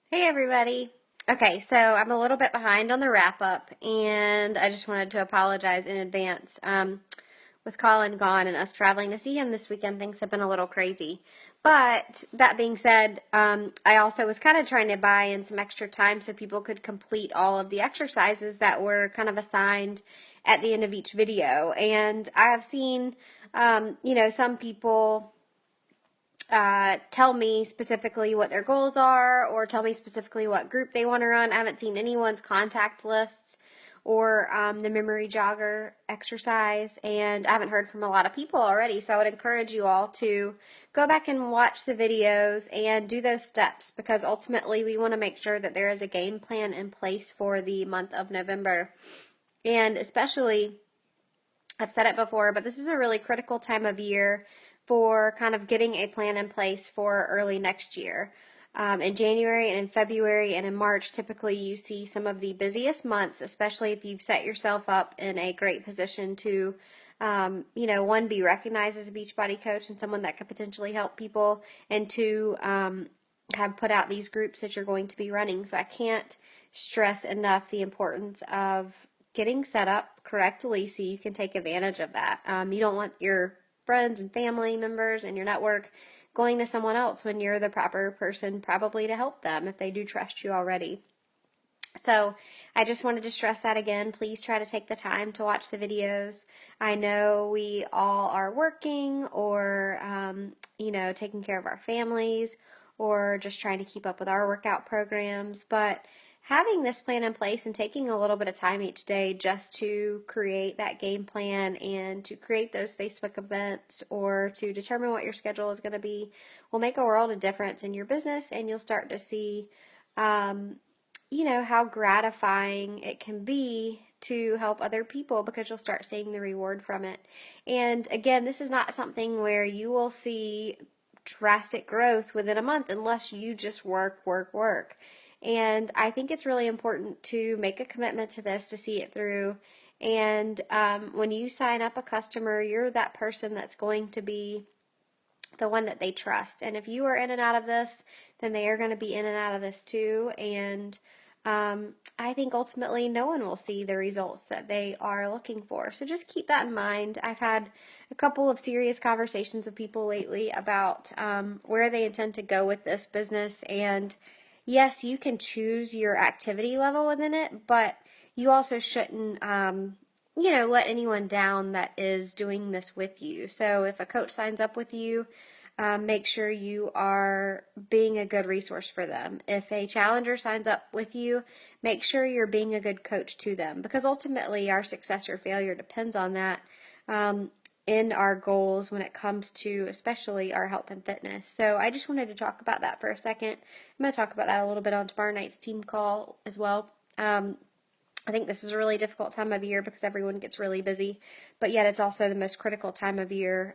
Hey everybody. Okay, so I'm a little bit behind on the wrap up, and I just wanted to apologize in advance. With Colin gone and us traveling to see him this weekend, things have been a little crazy. But that being said, I also was kind of trying to buy in some extra time so people could complete all of the exercises that were kind of assigned at the end of each video. And I have seen, some people tell me specifically what their goals are or tell me specifically what group they want to run. I haven't seen anyone's contact lists or the memory jogger exercise, and I haven't heard from a lot of people already. So I would encourage you all to go back and watch the videos and do those steps because ultimately we want to make sure that there is a game plan in place for the month of November. And especially, I've said it before, but this is a really critical time of year for kind of getting a plan in place for early next year. In January and in February and in March, typically you see some of the busiest months, especially if you've set yourself up in a great position to, one, be recognized as a Beachbody coach and someone that could potentially help people, and two, have put out these groups that you're going to be running. So I can't stress enough the importance of getting set up correctly so you can take advantage of that. You don't want your friends and family members and your network going to someone else when you're the proper person probably to help them if they do trust you already. So I just wanted to stress that again. Please try to take the time to watch the videos. I know we all are working or, taking care of our families or just trying to keep up with our workout programs, but having this plan in place and taking a little bit of time each day just to create that game plan and to create those Facebook events or to determine what your schedule is going to be will make a world of difference in your business, and you'll start to see how gratifying it can be to help other people because you'll start seeing the reward from it. And again, this is not something where you will see drastic growth within a month unless you just work, work, work. And I think it's really important to make a commitment to this to see it through. And when you sign up a customer, you're that person that's going to be the one that they trust. And if you are in and out of this, then they are going to be in and out of this too. And I think ultimately no one will see the results that they are looking for. So just keep that in mind. I've had a couple of serious conversations with people lately about where they intend to go with this business. And yes, you can choose your activity level within it, but you also shouldn't let anyone down that is doing this with you. So if a coach signs up with you, make sure you are being a good resource for them. If a challenger signs up with you, make sure you're being a good coach to them because ultimately our success or failure depends on that in our goals when it comes to especially our health and fitness. So I just wanted to talk about that for a second. I'm going to talk about that a little bit on tomorrow night's team call as well. I think this is a really difficult time of year because everyone gets really busy, but yet it's also the most critical time of year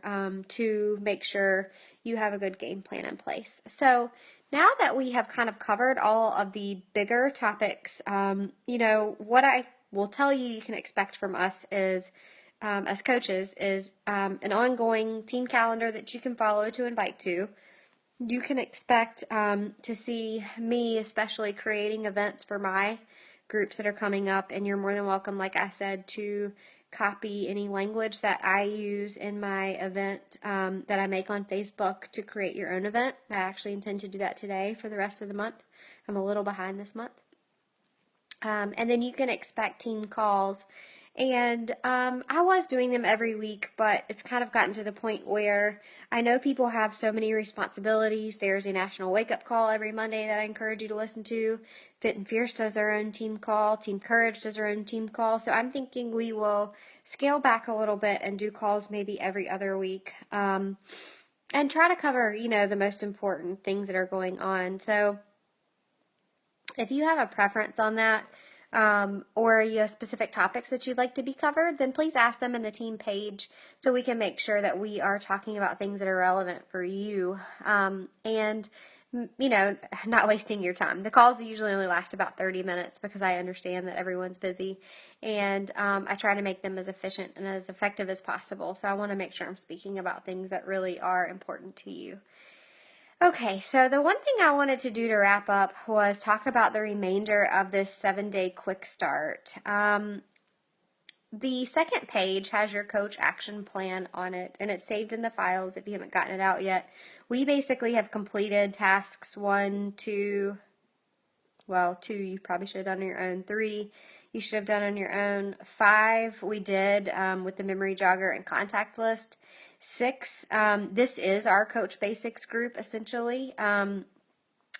to make sure you have a good game plan in place. So now that we have kind of covered all of the bigger topics, what I will tell you can expect from us is, as coaches, is an ongoing team calendar that you can follow to invite to. You can expect to see me especially creating events for my groups that are coming up, and you're more than welcome, like I said, to copy any language that I use in my event that I make on Facebook to create your own event. I actually intend to do that today for the rest of the month. I'm a little behind this month. And then you can expect team calls. And I was doing them every week, but it's kind of gotten to the point where I know people have so many responsibilities. There's a national wake-up call every Monday that I encourage you to listen to. Fit and Fierce does their own team call. Team Courage does their own team call. So I'm thinking we will scale back a little bit and do calls maybe every other week and try to cover, the most important things that are going on. So if you have a preference on that, or you have specific topics that you'd like to be covered, then please ask them in the team page so we can make sure that we are talking about things that are relevant for you and, not wasting your time. The calls usually only last about 30 minutes because I understand that everyone's busy, and I try to make them as efficient and as effective as possible. So I want to make sure I'm speaking about things that really are important to you. Okay, so the one thing I wanted to do to wrap up was talk about the remainder of this 7-day quick start. The second page has your coach action plan on it, and it's saved in the files if you haven't gotten it out yet. We basically have completed tasks 1, 2, well, 2 you probably should have done on your own, 3 you should have done on your own, 5 we did with the memory jogger and contact list, 6 this is our Coach Basics group essentially.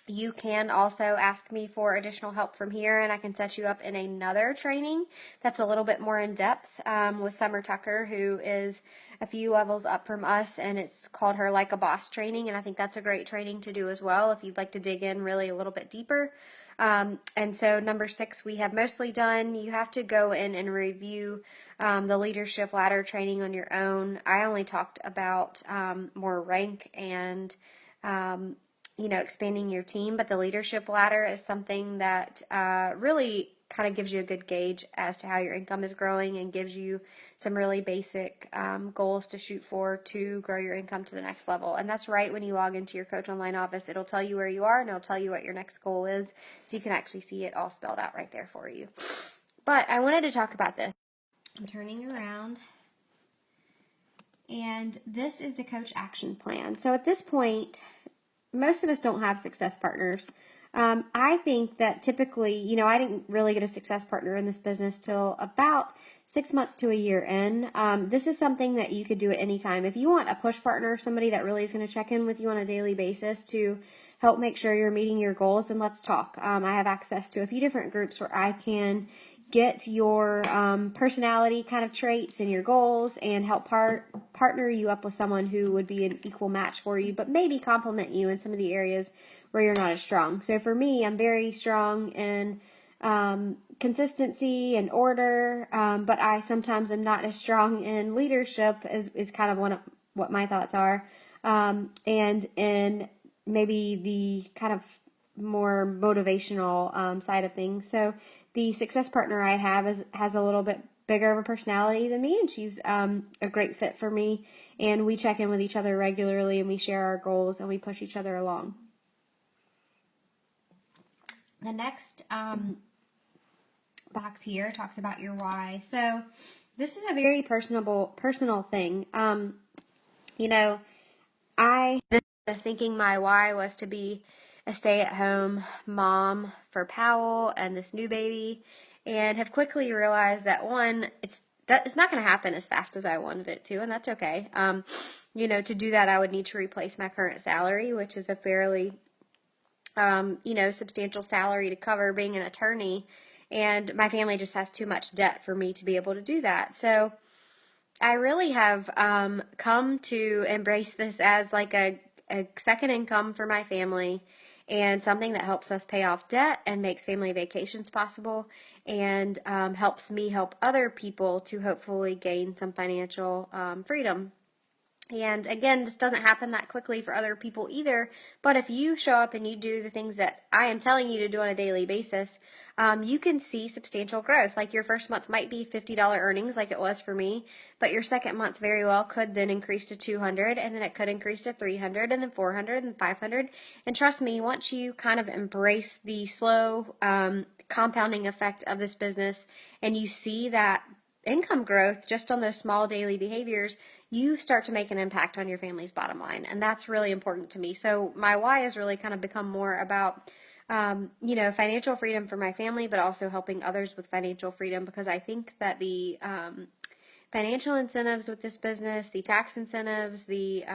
You can also ask me for additional help from here, and I can set you up in another training that's a little bit more in depth with Summer Tucker, who is a few levels up from us, and it's called her Like a Boss training, and I think that's a great training to do as well if you'd like to dig in really a little bit deeper. And so number 6 we have mostly done. You have to go in and review the leadership ladder training on your own. I only talked about more rank and expanding your team, but the leadership ladder is something that really kind of gives you a good gauge as to how your income is growing and gives you some really basic goals to shoot for to grow your income to the next level. And that's right when you log into your Coach Online office. It'll tell you where you are, and it'll tell you what your next goal is, so you can actually see it all spelled out right there for you. But I wanted to talk about this. I'm turning around, and this is the Coach Action Plan. So at this point, most of us don't have success partners. I think that typically, I didn't really get a success partner in this business till about 6 months to a year in. This is something that you could do at any time. If you want a push partner, somebody that really is going to check in with you on a daily basis to help make sure you're meeting your goals, then let's talk. I have access to a few different groups where I can get your personality kind of traits and your goals and help partner you up with someone who would be an equal match for you, but maybe complement you in some of the areas where you're not as strong. So for me, I'm very strong in consistency and order, but I sometimes am not as strong in leadership is kind of one of what my thoughts are, and in maybe the kind of more motivational side of things. So the success partner I have has a little bit bigger of a personality than me, and she's a great fit for me. And we check in with each other regularly, and we share our goals, and we push each other along. The next box here talks about your why. So this is a very personal thing. I was thinking my why was to be a stay-at-home mom for Powell and this new baby, and have quickly realized that one, it's not going to happen as fast as I wanted it to, and that's okay. To do that, I would need to replace my current salary, which is a fairly substantial salary to cover being an attorney, and my family just has too much debt for me to be able to do that. So I really have come to embrace this as like a second income for my family, and something that helps us pay off debt and makes family vacations possible, and helps me help other people to hopefully gain some financial freedom. And again, this doesn't happen that quickly for other people either, but if you show up and you do the things that I am telling you to do on a daily basis, you can see substantial growth. Like your first month might be $50 earnings like it was for me, but your second month very well could then increase to 200, and then it could increase to 300, and then 400, and 500. And trust me, once you kind of embrace the slow compounding effect of this business, and you see that income growth just on those small daily behaviors, you start to make an impact on your family's bottom line. And that's really important to me. So my why has really kind of become more about, financial freedom for my family, but also helping others with financial freedom, because I think that the financial incentives with this business, the tax incentives, the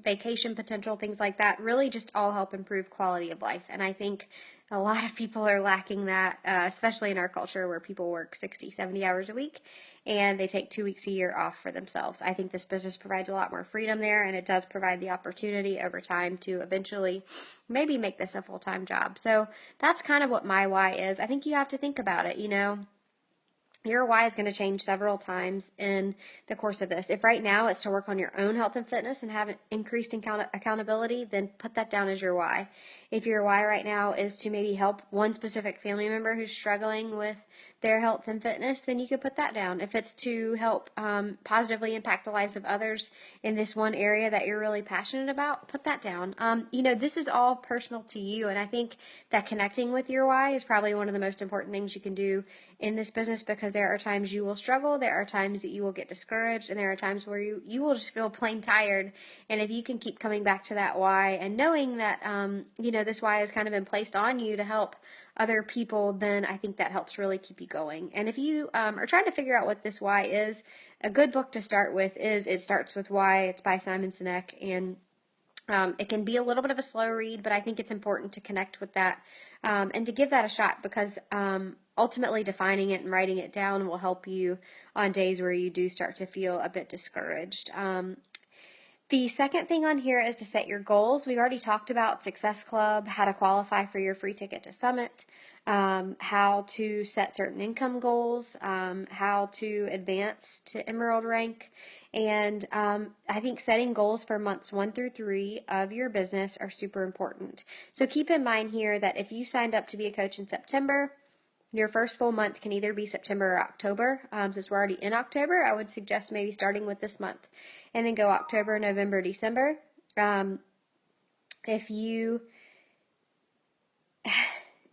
vacation potential, things like that, really just all help improve quality of life. And I think a lot of people are lacking that, especially in our culture where people work 60, 70 hours a week and they take 2 weeks a year off for themselves. I think this business provides a lot more freedom there, and it does provide the opportunity over time to eventually maybe make this a full-time job. So that's kind of what my why is. I think you have to think about it, Your why is going to change several times in the course of this. If right now it's to work on your own health and fitness and have increased accountability, then put that down as your why. If your why right now is to maybe help one specific family member who's struggling with their health and fitness, then you could put that down. If it's to help positively impact the lives of others in this one area that you're really passionate about, put that down. This is all personal to you, and I think that connecting with your why is probably one of the most important things you can do in this business, because there are times you will struggle, there are times that you will get discouraged, and there are times where you will just feel plain tired. And if you can keep coming back to that why and knowing that this why has kind of been placed on you to help other people, then I think that helps really keep you going. And if you are trying to figure out what this why is, a good book to start with is It Starts With Why. It's by Simon Sinek, and it can be a little bit of a slow read, but I think it's important to connect with that and to give that a shot, because ultimately defining it and writing it down will help you on days where you do start to feel a bit discouraged. The second thing on here is to set your goals. We've already talked about Success Club, how to qualify for your free ticket to Summit, how to set certain income goals, how to advance to Emerald rank. And I think setting goals for months 1 through 3 of your business are super important. So keep in mind here that if you signed up to be a coach in September, your first full month can either be September or October. Since we're already in October, I would suggest maybe starting with this month and then go October, November, December. If you,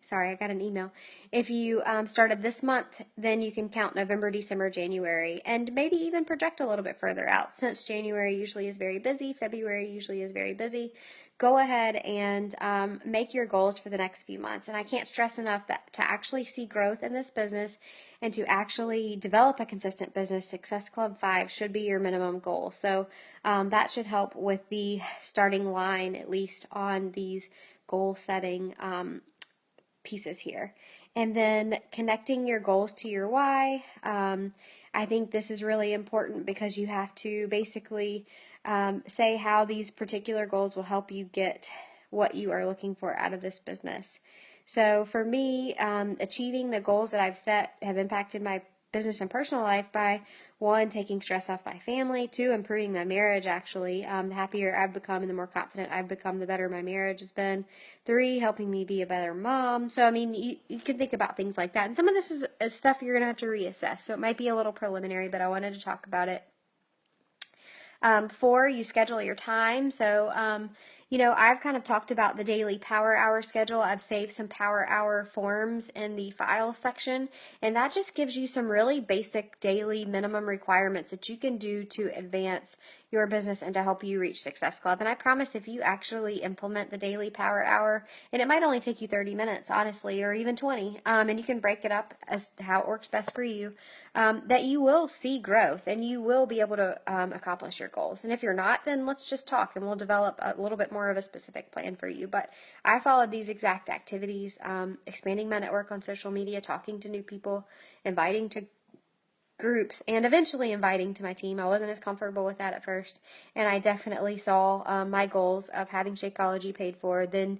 sorry, I got an email. If you started this month, then you can count November, December, January, and maybe even project a little bit further out. Since January usually is very busy, February usually is very busy, go ahead and make your goals for the next few months. And I can't stress enough that to actually see growth in this business and to actually develop a consistent business, Success Club 5 should be your minimum goal. So that should help with the starting line, at least on these goal setting pieces here. And then connecting your goals to your why. I think this is really important, because you have to basically say how these particular goals will help you get what you are looking for out of this business. So for me, achieving the goals that I've set have impacted my business and personal life by 1, taking stress off my family, 2, improving my marriage actually. The happier I've become and the more confident I've become, the better my marriage has been. 3, helping me be a better mom. So I mean, you can think about things like that. And some of this is stuff you're going to have to reassess. So it might be a little preliminary, but I wanted to talk about it. 4, you schedule your time. So, I've kind of talked about the daily power hour schedule. I've saved some power hour forms in the files section, and that just gives you some really basic daily minimum requirements that you can do to advance your business and to help you reach Success Club. And I promise, if you actually implement the daily power hour, and it might only take you 30 minutes, honestly, or even 20, and you can break it up as how it works best for you, that you will see growth and you will be able to accomplish your goals. And if you're not, then let's just talk and we'll develop a little bit more of a specific plan for you. But I followed these exact activities, expanding my network on social media, talking to new people, inviting to groups, and eventually inviting to my team. I wasn't as comfortable with that at first, and I definitely saw my goals of having Shakeology paid for, then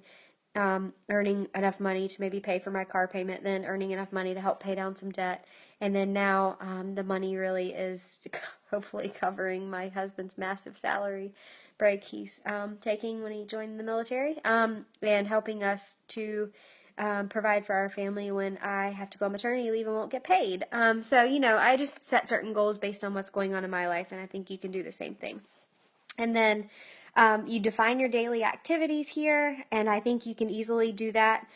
earning enough money to maybe pay for my car payment, then earning enough money to help pay down some debt, and then now the money really is hopefully covering my husband's massive salary break he's taking when he joined the military, and helping us to provide for our family when I have to go on maternity leave and won't get paid. I just set certain goals based on what's going on in my life, and I think you can do the same thing. And then you define your daily activities here, and I think you can easily do that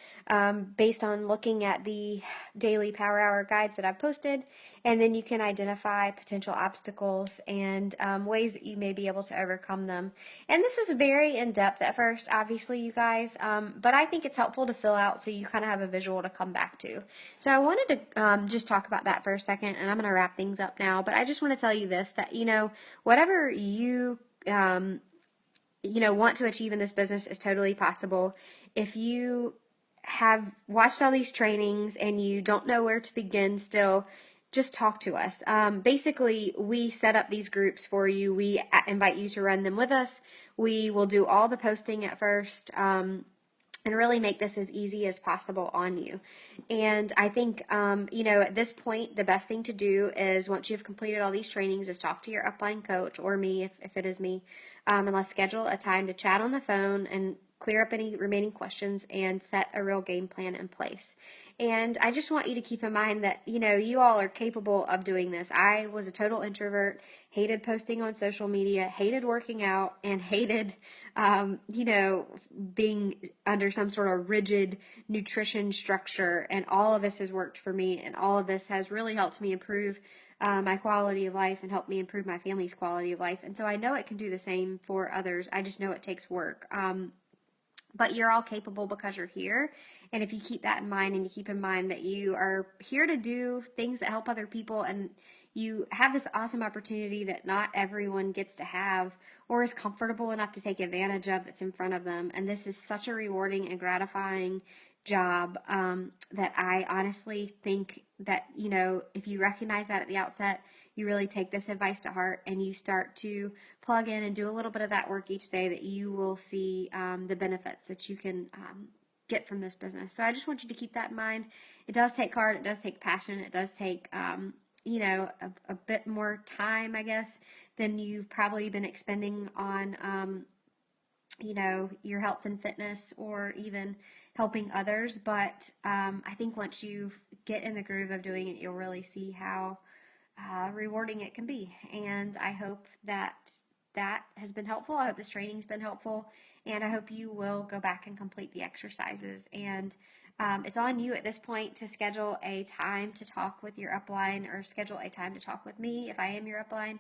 based on looking at the daily power hour guides that I've posted, and then you can identify potential obstacles and ways that you may be able to overcome them. And this is very in-depth at first, obviously, you guys, but I think it's helpful to fill out so you kind of have a visual to come back to. So I wanted to just talk about that for a second, and I'm going to wrap things up now, but I just want to tell you this, that, whatever you want to achieve in this business is totally possible. If you have watched all these trainings and you don't know where to begin still, just talk to us. Basically, we set up these groups for you. We invite you to run them with us. We will do all the posting at first. and really make this as easy as possible on you. And I think, at this point, the best thing to do is once you've completed all these trainings is talk to your upline coach or me, if it is me, and let's schedule a time to chat on the phone and clear up any remaining questions and set a real game plan in place. And I just want you to keep in mind that, you all are capable of doing this. I was a total introvert, hated posting on social media, hated working out, and hated, being under some sort of rigid nutrition structure. And all of this has worked for me, and all of this has really helped me improve my quality of life and helped me improve my family's quality of life. And so I know it can do the same for others. I just know it takes work. But you're all capable because you're here. And if you keep that in mind, and you keep in mind that you are here to do things that help other people, and you have this awesome opportunity that not everyone gets to have or is comfortable enough to take advantage of that's in front of them. And this is such a rewarding and gratifying job that I honestly think that, if you recognize that at the outset, you really take this advice to heart and you start to plug in and do a little bit of that work each day, that you will see the benefits that you can get from this business. So I just want you to keep that in mind. It does take heart, it does take passion, it does take a bit more time, I guess, than you've probably been expending on your health and fitness or even helping others. But I think once you get in the groove of doing it, you'll really see how rewarding it can be. And I hope that has been helpful. I hope this training's been helpful. And I hope you will go back and complete the exercises. And it's on you at this point to schedule a time to talk with your upline, or schedule a time to talk with me if I am your upline.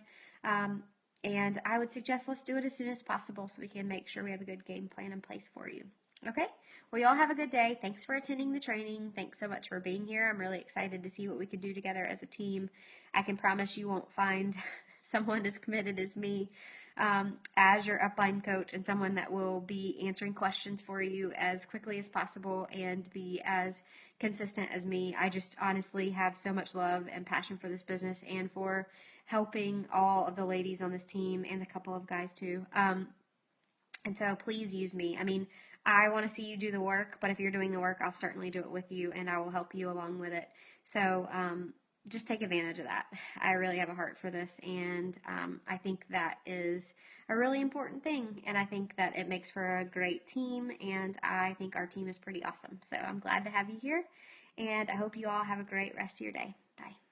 And I would suggest let's do it as soon as possible so we can make sure we have a good game plan in place for you. Okay? Well, y'all have a good day. Thanks for attending the training. Thanks so much for being here. I'm really excited to see what we can do together as a team. I can promise you won't find someone as committed as me as your upline coach, and someone that will be answering questions for you as quickly as possible and be as consistent as me. I just honestly have so much love and passion for this business and for helping all of the ladies on this team and a couple of guys too. And so please use me. I mean, I want to see you do the work, but if you're doing the work, I'll certainly do it with you and I will help you along with it. So just take advantage of that. I really have a heart for this, and I think that is a really important thing, and I think that it makes for a great team, and I think our team is pretty awesome. So I'm glad to have you here, and I hope you all have a great rest of your day. Bye.